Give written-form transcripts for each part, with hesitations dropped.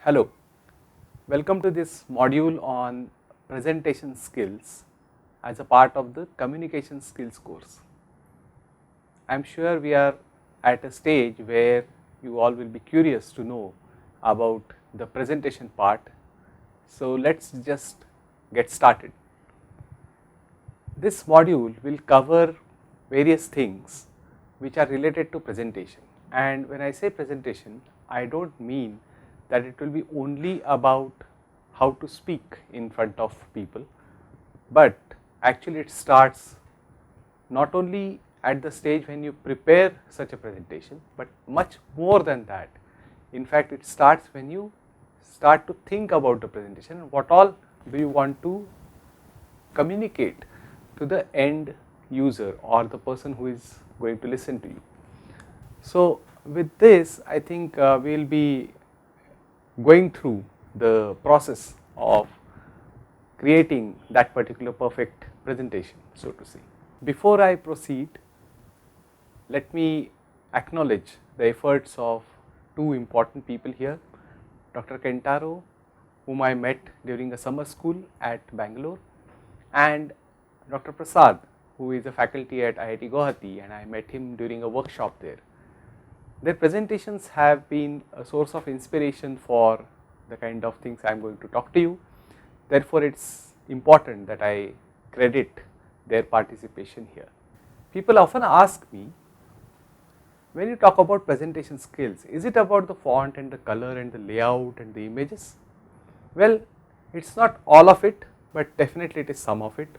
Hello, welcome to this module on presentation skills as a part of the communication skills course. I am sure we are at a stage where you all will be curious to know about the presentation part. So let's just get started. This module will cover various things which are related to presentation, and when I say presentation I do not mean that it will be only about how to speak in front of people, but actually it starts not only at the stage when you prepare such a presentation, but much more than that. In fact, it starts when you start to think about the presentation and what all do you want to communicate to the end user or the person who is going to listen to you. So with this I think we will be going through the process of creating that particular perfect presentation, so to say. Before I proceed, let me acknowledge the efforts of two important people here, Dr. Kentaro, whom I met during a summer school at Bangalore, and Dr. Prasad, who is a faculty at IIT Guwahati, and I met him during a workshop there. Their presentations have been a source of inspiration for the kind of things I am going to talk to you. Therefore, it is important that I credit their participation here. People often ask me, when you talk about presentation skills, is it about the font and the color and the layout and the images? Well, it is not all of it, but definitely it is some of it.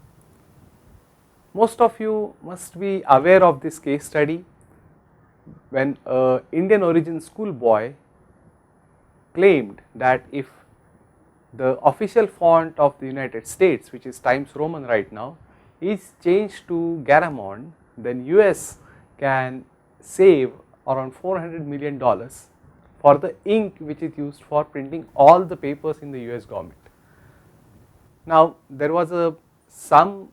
Most of you must be aware of this case study when an Indian origin schoolboy claimed that if the official font of the United States, which is Times Roman right now, is changed to Garamond, then US can save around $400 million for the ink which is used for printing all the papers in the US government. Now there was some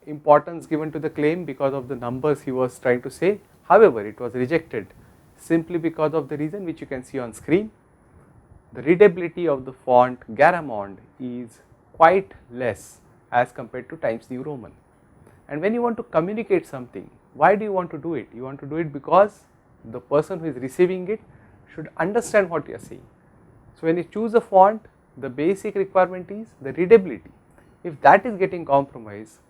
importance given to the claim because of the numbers he was trying to say. However, it was rejected simply because of the reason which you can see on screen. The readability of the font Garamond is quite less as compared to Times New Roman. And when you want to communicate something, why do you want to do it? You want to do it because the person who is receiving it should understand what you are saying. So when you choose a font, the basic requirement is the readability. If that is getting compromised,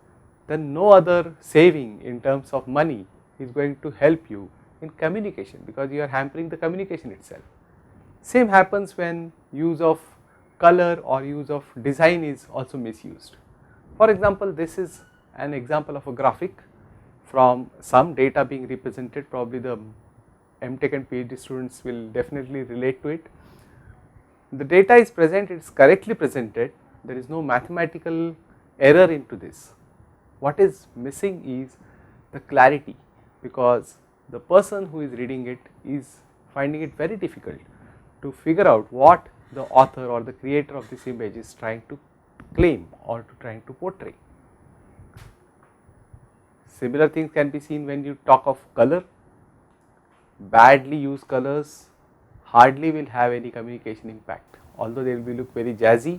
then no other saving in terms of money is going to help you in communication, because you are hampering the communication itself. Same happens when use of color or use of design is also misused. For example, this is an example of a graphic from some data being represented. Probably the MTech and PhD students will definitely relate to it. The data is present, it is correctly presented, there is no mathematical error into this. What is missing is the clarity, because the person who is reading it is finding it very difficult to figure out what the author or the creator of this image is trying to claim or trying to portray. Similar things can be seen when you talk of color. Badly used colors hardly will have any communication impact, although they will look very jazzy,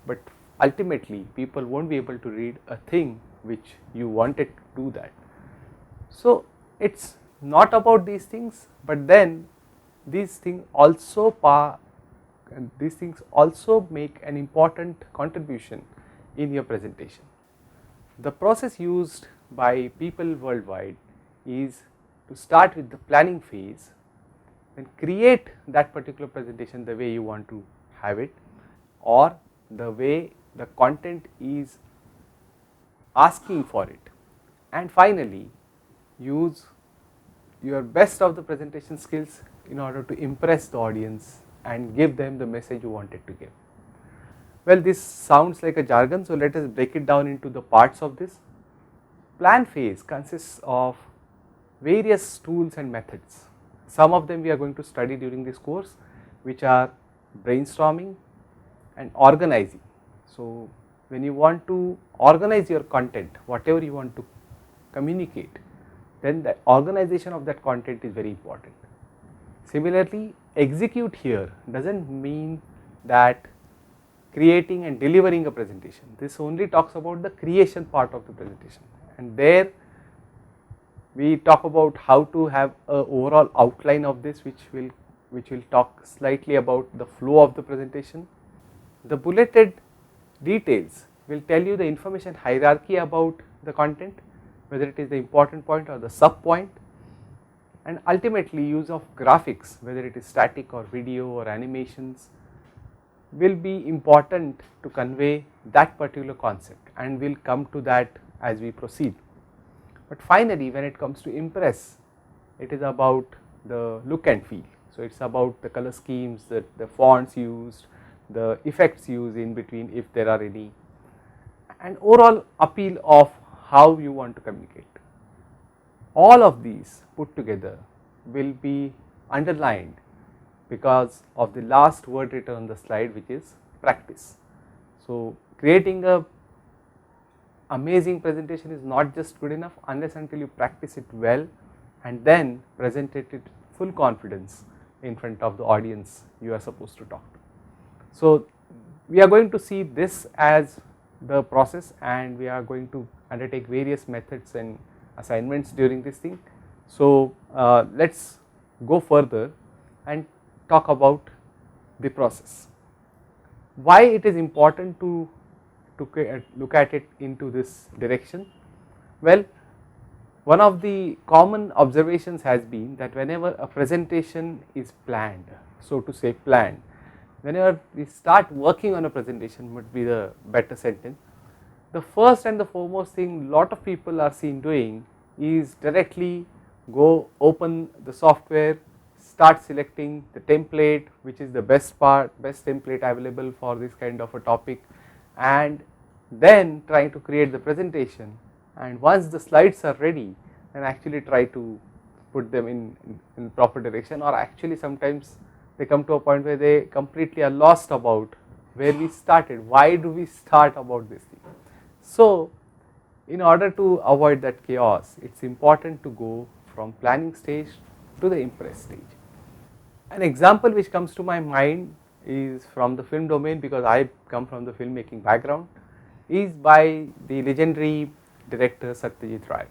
but ultimately people will not be able to read a thing which you wanted to do that. So it is not about these things, but then these things also make an important contribution in your presentation. The process used by people worldwide is to start with the planning phase and create that particular presentation the way you want to have it, or the way the content is asking for it, and finally use your best of the presentation skills in order to impress the audience and give them the message you wanted to give. Well, this sounds like a jargon, so let us break it down into the parts of this. Plan phase consists of various tools and methods. Some of them we are going to study during this course, which are brainstorming and organizing. So when you want to organize your content, whatever you want to communicate, then the organization of that content is very important. Similarly, execute here does not mean that creating and delivering a presentation. This only talks about the creation part of the presentation, and there we talk about how to have a overall outline of this, which will talk slightly about the flow of the presentation. The bulleted details will tell you the information hierarchy about the content, whether it is the important point or the sub point, and ultimately use of graphics, whether it is static or video or animations, will be important to convey that particular concept, and we will come to that as we proceed. But finally, when it comes to impress, it is about the look and feel. So it is about the color schemes, the fonts used, the effects used in between if there are any, and overall appeal of how you want to communicate. All of these put together will be underlined because of the last word written on the slide, which is practice. So creating a amazing presentation is not just good enough unless until you practice it well and then present it with full confidence in front of the audience you are supposed to talk to. So we are going to see this as the process, and we are going to undertake various methods and assignments during this thing. So let us go further and talk about the process. Why it is important to look at it into this direction? Well, one of the common observations has been that whenever a presentation is planned, so to say planned, whenever we start working on a presentation would be the better sentence, the first and the foremost thing lot of people are seen doing is directly go open the software, start selecting the template which is the best template available for this kind of a topic, and then trying to create the presentation, and once the slides are ready and actually try to put them in proper direction, or actually sometimes they come to a point where they completely are lost about where we started, why do we start about this thing. So in order to avoid that chaos, it is important to go from planning stage to the impress stage. An example which comes to my mind is from the film domain, because I come from the filmmaking background, is by the legendary director Satyajit Ray.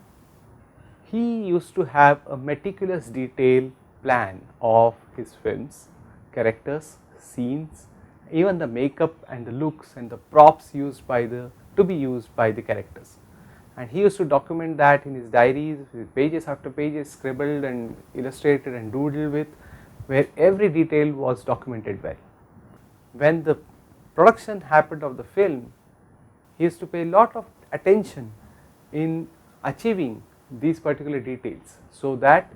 He used to have a meticulous detailed plan of his films, characters, scenes, even the makeup and the looks and the props used to be used by the characters. And he used to document that in his diaries with pages after pages scribbled and illustrated and doodled with, where every detail was documented well. When the production happened of the film, he used to pay a lot of attention in achieving these particular details so that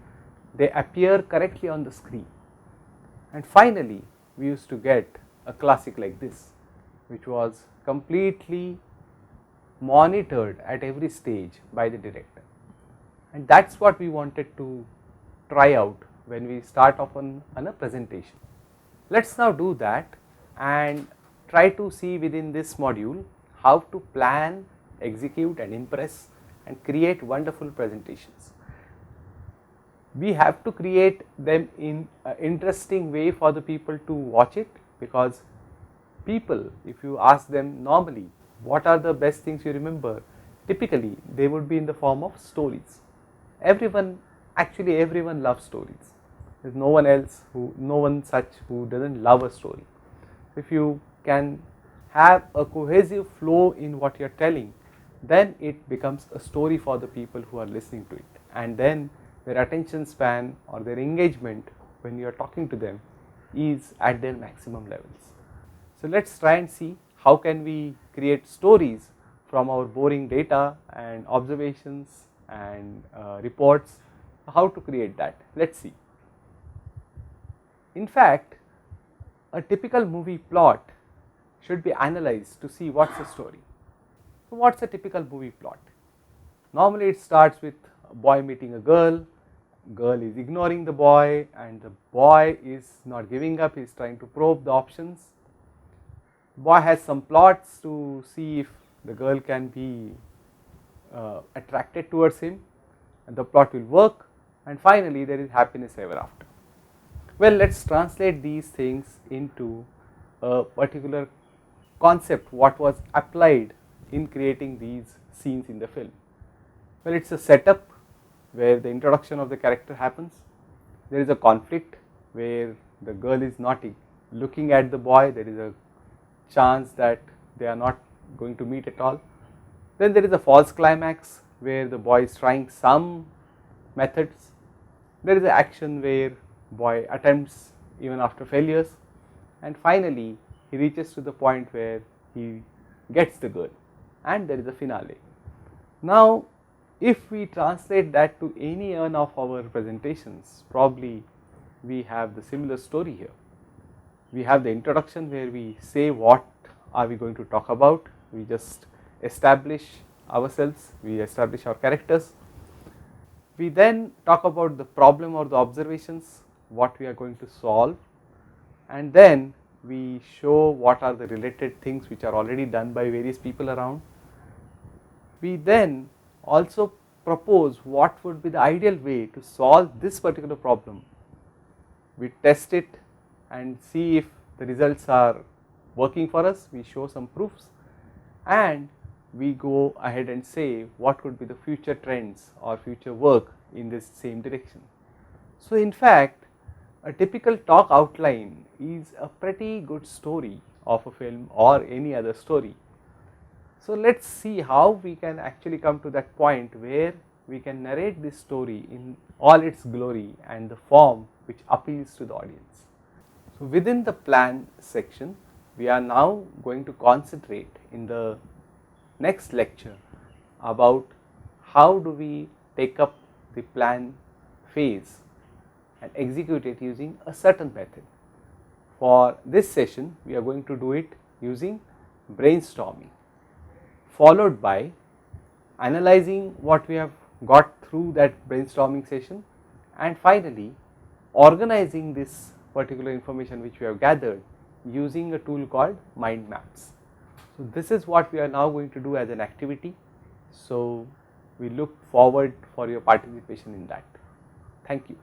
they appear correctly on the screen. And finally, we used to get a classic like this, which was completely monitored at every stage by the director. And that is what we wanted to try out when we start off on a presentation. Let us now do that and try to see within this module how to plan, execute and impress and create wonderful presentations. We have to create them in an interesting way for the people to watch it, because people, if you ask them normally what are the best things you remember, typically they would be in the form of stories. Everyone loves stories. There is no one such who doesn't love a story. If you can have a cohesive flow in what you are telling, then it becomes a story for the people who are listening to it, and then their attention span or their engagement when you are talking to them is at their maximum levels. So let us try and see how can we create stories from our boring data and observations and reports, how to create that. Let us see. In fact, a typical movie plot should be analyzed to see what is the story. So what is a typical movie plot? Normally it starts with a boy meeting a girl is ignoring the boy, and the boy is not giving up, he is trying to probe the options. The boy has some plots to see if the girl can be attracted towards him, and the plot will work, and finally there is happiness ever after. Well, let us translate these things into a particular concept what was applied in creating these scenes in the film. Well, it's a setup where the introduction of the character happens. There is a conflict where the girl is not looking at the boy, there is a chance that they are not going to meet at all. Then there is a false climax where the boy is trying some methods. There is an action where boy attempts even after failures, and finally he reaches to the point where he gets the girl, and there is a finale. Now if we translate that to any one of our presentations, probably we have the similar story here. We have the introduction where we say what are we going to talk about, we just establish ourselves, we establish our characters. We then talk about the problem or the observations, what we are going to solve, and then we show what are the related things which are already done by various people around. We then also propose what would be the ideal way to solve this particular problem. We test it and see if the results are working for us, we show some proofs, and we go ahead and say what could be the future trends or future work in this same direction. So in fact, a typical talk outline is a pretty good story of a film or any other story. So let us see how we can actually come to that point where we can narrate this story in all its glory and the form which appeals to the audience. So within the plan section, we are now going to concentrate in the next lecture about how do we take up the plan phase and execute it using a certain method. For this session, we are going to do it using brainstorming, followed by analyzing what we have got through that brainstorming session, and finally organizing this particular information which we have gathered using a tool called mind maps. So this is what we are now going to do as an activity. So we look forward for your participation in that. Thank you.